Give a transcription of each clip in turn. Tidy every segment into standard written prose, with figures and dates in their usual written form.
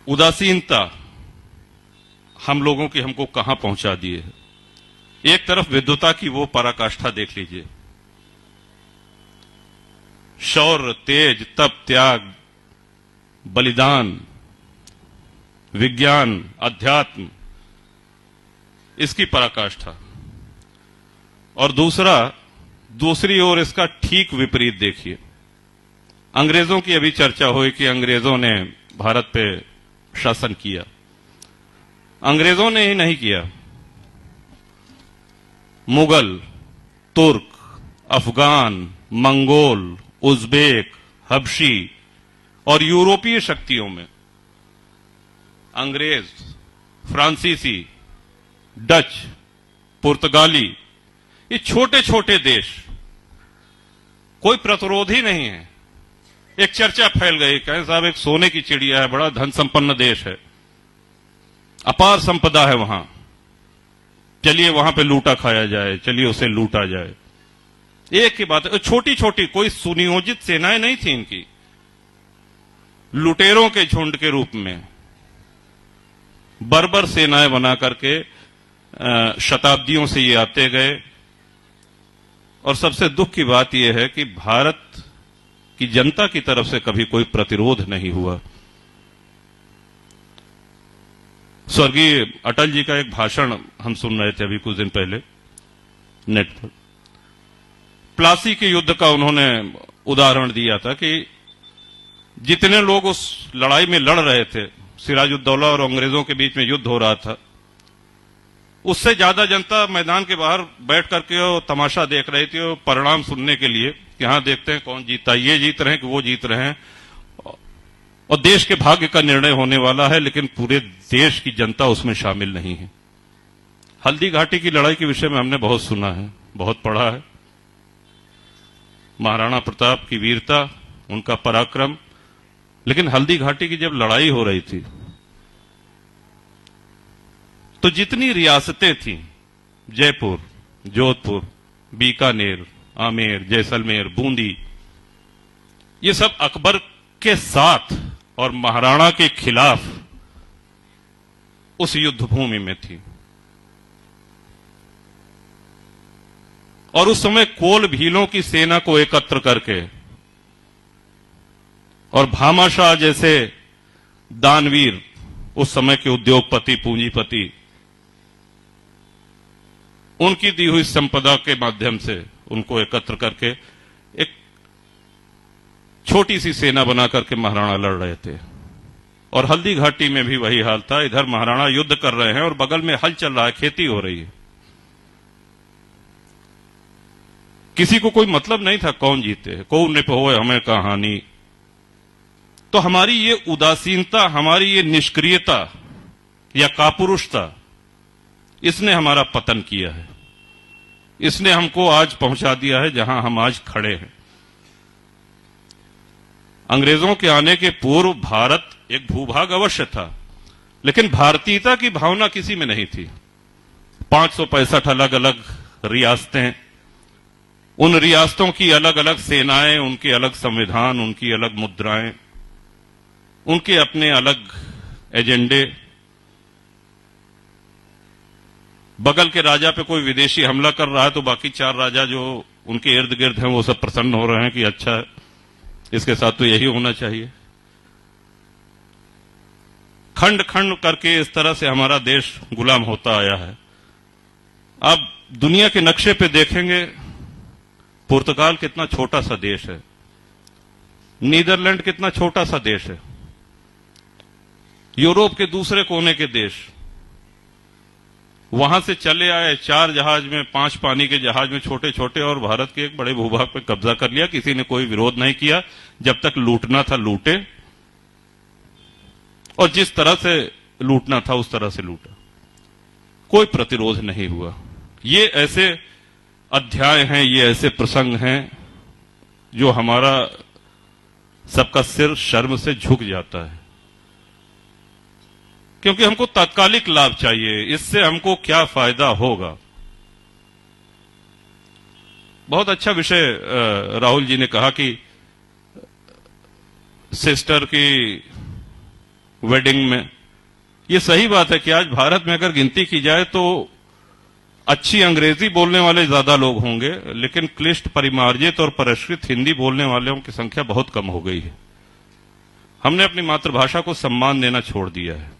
उदासीनता हम लोगों की हमको कहां पहुंचा दिए है। एक तरफ विद्वता की वो पराकाष्ठा देख लीजिए, शौर्य, तेज, तप, त्याग, बलिदान, विज्ञान, अध्यात्म, इसकी पराकाष्ठा। और दूसरी ओर इसका ठीक विपरीत देखिए। अंग्रेजों की अभी चर्चा हुई कि अंग्रेजों ने भारत पे शासन किया। अंग्रेजों ने ही नहीं किया, मुगल, तुर्क, अफगान, मंगोल, उज्बेक, हबशी और यूरोपीय शक्तियों में अंग्रेज, फ्रांसीसी, डच, पुर्तगाली, ये छोटे छोटे देश, कोई प्रतिरोध ही नहीं है। एक चर्चा फैल गई, कहें साहब एक सोने की चिड़िया है, बड़ा धन संपन्न देश है, अपार संपदा है वहां, चलिए वहां पे लूटा खाया जाए, चलिए उसे लूटा जाए। एक ही बात है, छोटी छोटी कोई सुनियोजित सेनाएं नहीं थी इनकी, लुटेरों के झुंड के रूप में बर्बर सेनाएं बना करके शताब्दियों से ये आते गए। और सबसे दुख की बात यह है कि भारत की जनता की तरफ से कभी कोई प्रतिरोध नहीं हुआ। स्वर्गीय अटल जी का एक भाषण हम सुन रहे थे अभी कुछ दिन पहले नेट पर। प्लासी के युद्ध का उन्होंने उदाहरण दिया था कि जितने लोग उस लड़ाई में लड़ रहे थे, सिराजुद्दौला और अंग्रेजों के बीच में युद्ध हो रहा था, उससे ज्यादा जनता मैदान के बाहर बैठ करके वो तमाशा देख रही थी, वो परिणाम सुनने के लिए कि हाँ देखते हैं कौन जीता, ये जीत रहे हैं कि वो जीत रहे हैं, और देश के भाग्य का निर्णय होने वाला है, लेकिन पूरे देश की जनता उसमें शामिल नहीं है। हल्दी घाटी की लड़ाई के विषय में हमने बहुत सुना है, बहुत पढ़ा है, महाराणा प्रताप की वीरता, उनका पराक्रम, लेकिन हल्दी घाटी की जब लड़ाई हो रही थी तो जितनी रियासतें थीं, जयपुर, जोधपुर, बीकानेर, आमेर, जैसलमेर, बूंदी, ये सब अकबर के साथ और महाराणा के खिलाफ उस युद्ध भूमि में थी। और उस समय कोल भीलों की सेना को एकत्र करके और भामाशाह जैसे दानवीर, उस समय के उद्योगपति, पूंजीपति, उनकी दी हुई संपदा के माध्यम से उनको एकत्र करके एक छोटी सी सेना बना करके महाराणा लड़ रहे थे। और हल्दी घाटी में भी वही हाल था, इधर महाराणा युद्ध कर रहे हैं और बगल में हल चल रहा है, खेती हो रही है। किसी को कोई मतलब नहीं था कौन जीते, कौन ने होए हमें कहानी। तो हमारी ये उदासीनता, हमारी ये निष्क्रियता या कापुरुषता, इसने हमारा पतन किया है, इसने हमको आज पहुंचा दिया है जहां हम आज खड़े हैं। अंग्रेजों के आने के पूर्व भारत एक भूभाग अवश्य था, लेकिन भारतीयता की भावना किसी में नहीं थी। 565 अलग अलग रियासतें, उन रियासतों की अलग अलग सेनाएं, उनके अलग संविधान, उनकी अलग मुद्राएं, उनके अपने अलग एजेंडे। बगल के राजा पे कोई विदेशी हमला कर रहा है तो बाकी 4 राजा जो उनके इर्द गिर्द हैं वो सब प्रसन्न हो रहे हैं कि अच्छा है, इसके साथ तो यही होना चाहिए। खंड खंड करके इस तरह से हमारा देश गुलाम होता आया है। अब दुनिया के नक्शे पे देखेंगे, पुर्तगाल कितना छोटा सा देश है, नीदरलैंड कितना छोटा सा देश है, यूरोप के दूसरे कोने के देश, वहां से चले आए 4 जहाज में, 5 पानी के जहाज में छोटे छोटे, और भारत के एक बड़े भूभाग पर कब्जा कर लिया। किसी ने कोई विरोध नहीं किया, जब तक लूटना था लूटे, और जिस तरह से लूटना था उस तरह से लूटा, कोई प्रतिरोध नहीं हुआ। ये ऐसे अध्याय हैं, ये ऐसे प्रसंग हैं जो हमारा सबका सिर शर्म से झुक जाता है, क्योंकि हमको तात्कालिक लाभ चाहिए, इससे हमको क्या फायदा होगा। बहुत अच्छा विषय राहुल जी ने कहा कि सिस्टर की वेडिंग में। ये सही बात है कि आज भारत में अगर गिनती की जाए तो अच्छी अंग्रेजी बोलने वाले ज्यादा लोग होंगे, लेकिन क्लिष्ट, परिमार्जित और परिष्कृत हिंदी बोलने वालों की संख्या बहुत कम हो गई है। हमने अपनी मातृभाषा को सम्मान देना छोड़ दिया है।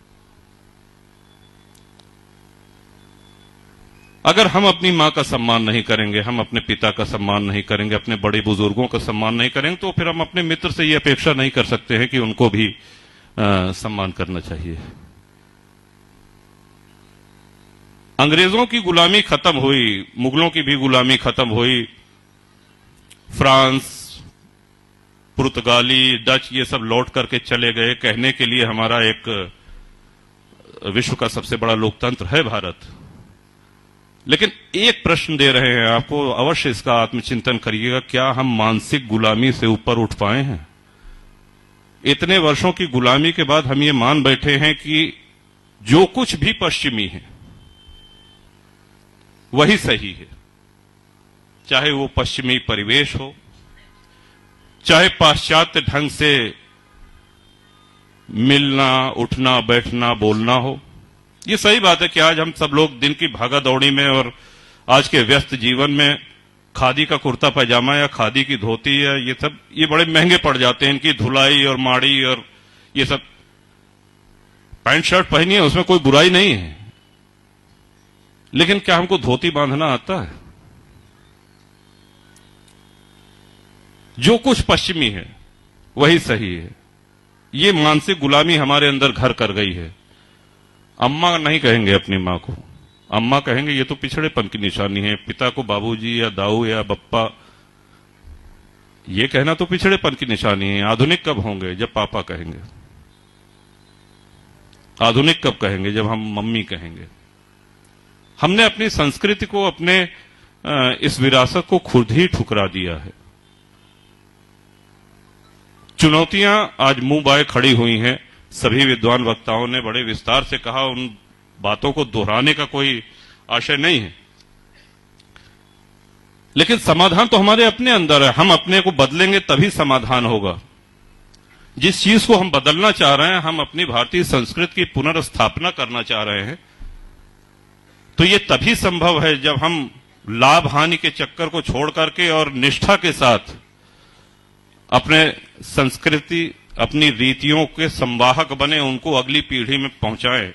अगर हम अपनी मां का सम्मान नहीं करेंगे, हम अपने पिता का सम्मान नहीं करेंगे, अपने बड़े बुजुर्गों का सम्मान नहीं करेंगे, तो फिर हम अपने मित्र से यह अपेक्षा नहीं कर सकते हैं कि उनको भी सम्मान करना चाहिए। अंग्रेजों की गुलामी खत्म हुई, मुगलों की भी गुलामी खत्म हुई, फ्रांस, पुर्तगाली, डच ये सब लौट करके चले गए। कहने के लिए हमारा एक विश्व का सबसे बड़ा लोकतंत्र है भारत। लेकिन एक प्रश्न दे रहे हैं आपको, अवश्य इसका आत्मचिंतन करिएगा, क्या हम मानसिक गुलामी से ऊपर उठ पाए हैं? इतने वर्षों की गुलामी के बाद हम ये मान बैठे हैं कि जो कुछ भी पश्चिमी है वही सही है, चाहे वो पश्चिमी परिवेश हो, चाहे पाश्चात्य ढंग से मिलना, उठना, बैठना, बोलना हो। ये सही बात है कि आज हम सब लोग दिन की भागा दौड़ी में और आज के व्यस्त जीवन में खादी का कुर्ता पैजामा या खादी की धोती या ये बड़े महंगे पड़ जाते हैं। इनकी धुलाई और माड़ी और ये सब, पैंट शर्ट पहनिए, उसमें कोई बुराई नहीं है, लेकिन क्या हमको धोती बांधना आता है? जो कुछ पश्चिमी है वही सही है। ये मानसिक गुलामी हमारे अंदर घर कर गई है। अम्मा नहीं कहेंगे अपनी मां को, अम्मा कहेंगे, ये तो पिछड़ेपन की निशानी है। पिता को बाबूजी या दाऊ या बप्पा ये कहना तो पिछड़ेपन की निशानी है। आधुनिक कब होंगे? जब पापा कहेंगे। आधुनिक कब कहेंगे? जब हम मम्मी कहेंगे। हमने अपनी संस्कृति को, अपने इस विरासत को खुद ही ठुकरा दिया है। चुनौतियां आज मुंह बाए खड़ी हुई हैं। सभी विद्वान वक्ताओं ने बड़े विस्तार से कहा, उन बातों को दोहराने का कोई आशय नहीं है, लेकिन समाधान तो हमारे अपने अंदर है। हम अपने को बदलेंगे तभी समाधान होगा। जिस चीज को हम बदलना चाह रहे हैं, हम अपनी भारतीय संस्कृति की पुनर्स्थापना करना चाह रहे हैं, तो ये तभी संभव है जब हम लाभ हानि के चक्कर को छोड़ करके और निष्ठा के साथ अपने संस्कृति, अपनी रीतियों के संवाहक बने, उनको अगली पीढ़ी में पहुंचाएं।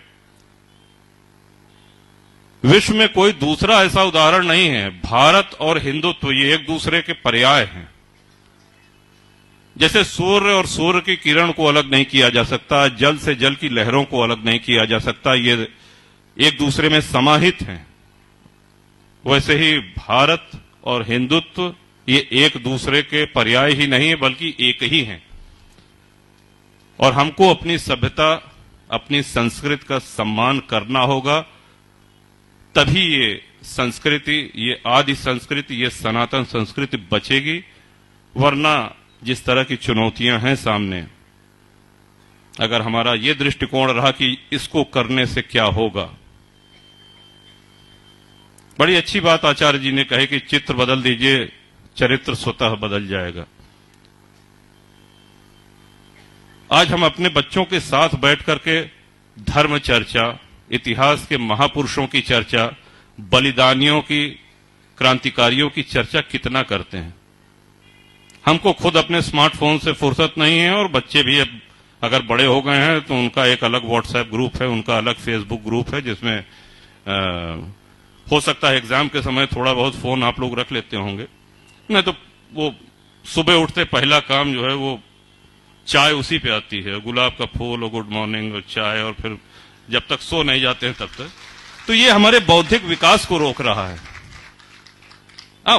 विश्व में कोई दूसरा ऐसा उदाहरण नहीं है। भारत और हिंदुत्व ये एक दूसरे के पर्याय हैं। जैसे सूर्य और सूर्य की किरण को अलग नहीं किया जा सकता, जल से जल की लहरों को अलग नहीं किया जा सकता, ये एक दूसरे में समाहित हैं। वैसे ही भारत और हिंदुत्व ये एक दूसरे के पर्याय ही नहीं है, बल्कि एक ही हैं। और हमको अपनी सभ्यता, अपनी संस्कृति का सम्मान करना होगा, तभी ये संस्कृति, ये आदि संस्कृति, ये सनातन संस्कृति बचेगी। वरना जिस तरह की चुनौतियां हैं सामने, अगर हमारा ये दृष्टिकोण रहा कि इसको करने से क्या होगा। बड़ी अच्छी बात आचार्य जी ने कही कि चित्र बदल दीजिए, चरित्र स्वतः बदल जाएगा। आज हम अपने बच्चों के साथ बैठ करके धर्म चर्चा, इतिहास के महापुरुषों की चर्चा, बलिदानियों की, क्रांतिकारियों की चर्चा कितना करते हैं। हमको खुद अपने स्मार्टफोन से फुर्सत नहीं है, और बच्चे भी अब अगर बड़े हो गए हैं तो उनका एक अलग व्हाट्सएप ग्रुप है, उनका अलग फेसबुक ग्रुप है, जिसमें हो सकता है एग्जाम के समय थोड़ा बहुत फोन आप लोग रख लेते होंगे। नहीं तो वो सुबह उठते पहला काम जो है वो चाय उसी पे आती है, गुलाब का फूल और गुड मॉर्निंग और चाय, और फिर जब तक सो नहीं जाते हैं तब तक। तो ये हमारे बौद्धिक विकास को रोक रहा है।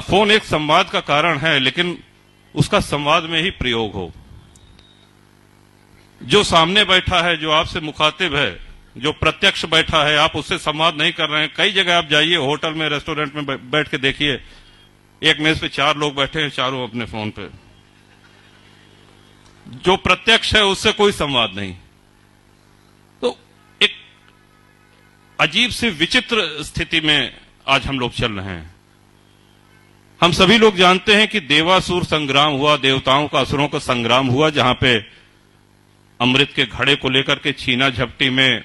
फोन एक संवाद का कारण है, लेकिन उसका संवाद में ही प्रयोग हो। जो सामने बैठा है, जो आपसे मुखातिब है, जो प्रत्यक्ष बैठा है, आप उससे संवाद नहीं कर रहे हैं। कई जगह आप जाइए, होटल में, रेस्टोरेंट में बैठ के देखिए, एक मेज पे 4 लोग बैठे हैं, चारों अपने फोन पे। जो प्रत्यक्ष है उससे कोई संवाद नहीं। तो एक अजीब सी विचित्र स्थिति में आज हम लोग चल रहे हैं। हम सभी लोग जानते हैं कि देवासुर संग्राम हुआ, देवताओं का असुरों का संग्राम हुआ, जहां पे अमृत के घड़े को लेकर के छीना झपटी में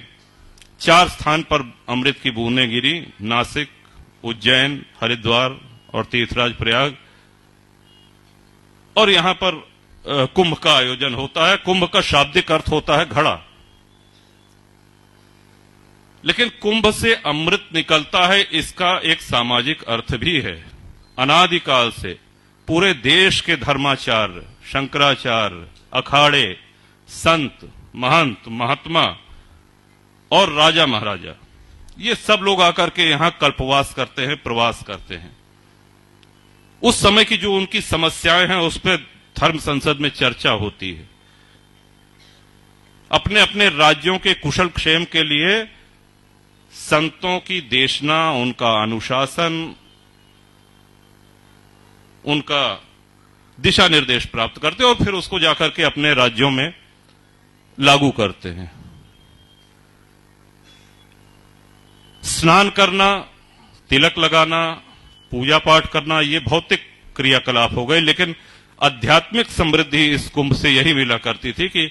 4 स्थान पर अमृत की बूंदें गिरी, नासिक, उज्जैन, हरिद्वार और तीर्थराज प्रयाग। और यहां पर कुंभ का आयोजन होता है। कुंभ का शाब्दिक अर्थ होता है घड़ा, लेकिन कुंभ से अमृत निकलता है, इसका एक सामाजिक अर्थ भी है। अनादिकाल से पूरे देश के धर्माचार्य, शंकराचार्य, अखाड़े, संत, महंत, महात्मा और राजा महाराजा, ये सब लोग आकर के यहां कल्पवास करते हैं, प्रवास करते हैं। उस समय की जो उनकी समस्याएं हैं उस पर धर्म संसद में चर्चा होती है। अपने अपने राज्यों के कुशल क्षेम के लिए संतों की देशना, उनका अनुशासन, उनका दिशा निर्देश प्राप्त करते हैं और फिर उसको जाकर के अपने राज्यों में लागू करते हैं। स्नान करना, तिलक लगाना, पूजा पाठ करना, ये भौतिक क्रियाकलाप हो गए, लेकिन आध्यात्मिक समृद्धि इस कुंभ से यही मिला करती थी कि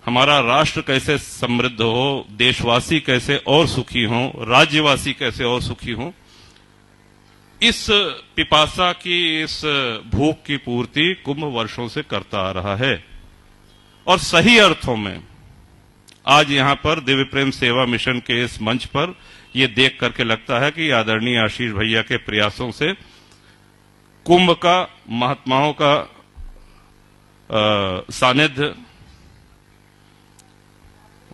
हमारा राष्ट्र कैसे समृद्ध हो, देशवासी कैसे और सुखी हो, राज्यवासी कैसे और सुखी हो। इस पिपासा की, इस भूख की पूर्ति कुंभ वर्षों से करता आ रहा है। और सही अर्थों में आज यहां पर दिव्य प्रेम सेवा मिशन के इस मंच पर यह देख करके लगता है कि आदरणीय आशीष भैया के प्रयासों से कुंभ का, महात्माओं का सानिध्य,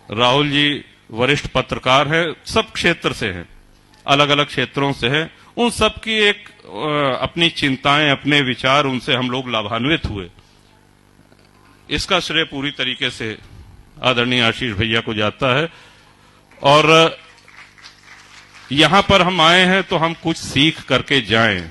राहुल जी वरिष्ठ पत्रकार हैं, सब क्षेत्र से हैं, अलग अलग क्षेत्रों से हैं, उन सब की एक अपनी चिंताएं, अपने विचार, उनसे हम लोग लाभान्वित हुए। इसका श्रेय पूरी तरीके से आदरणीय आशीष भैया को जाता है। और यहां पर हम आए हैं तो हम कुछ सीख करके जाएं।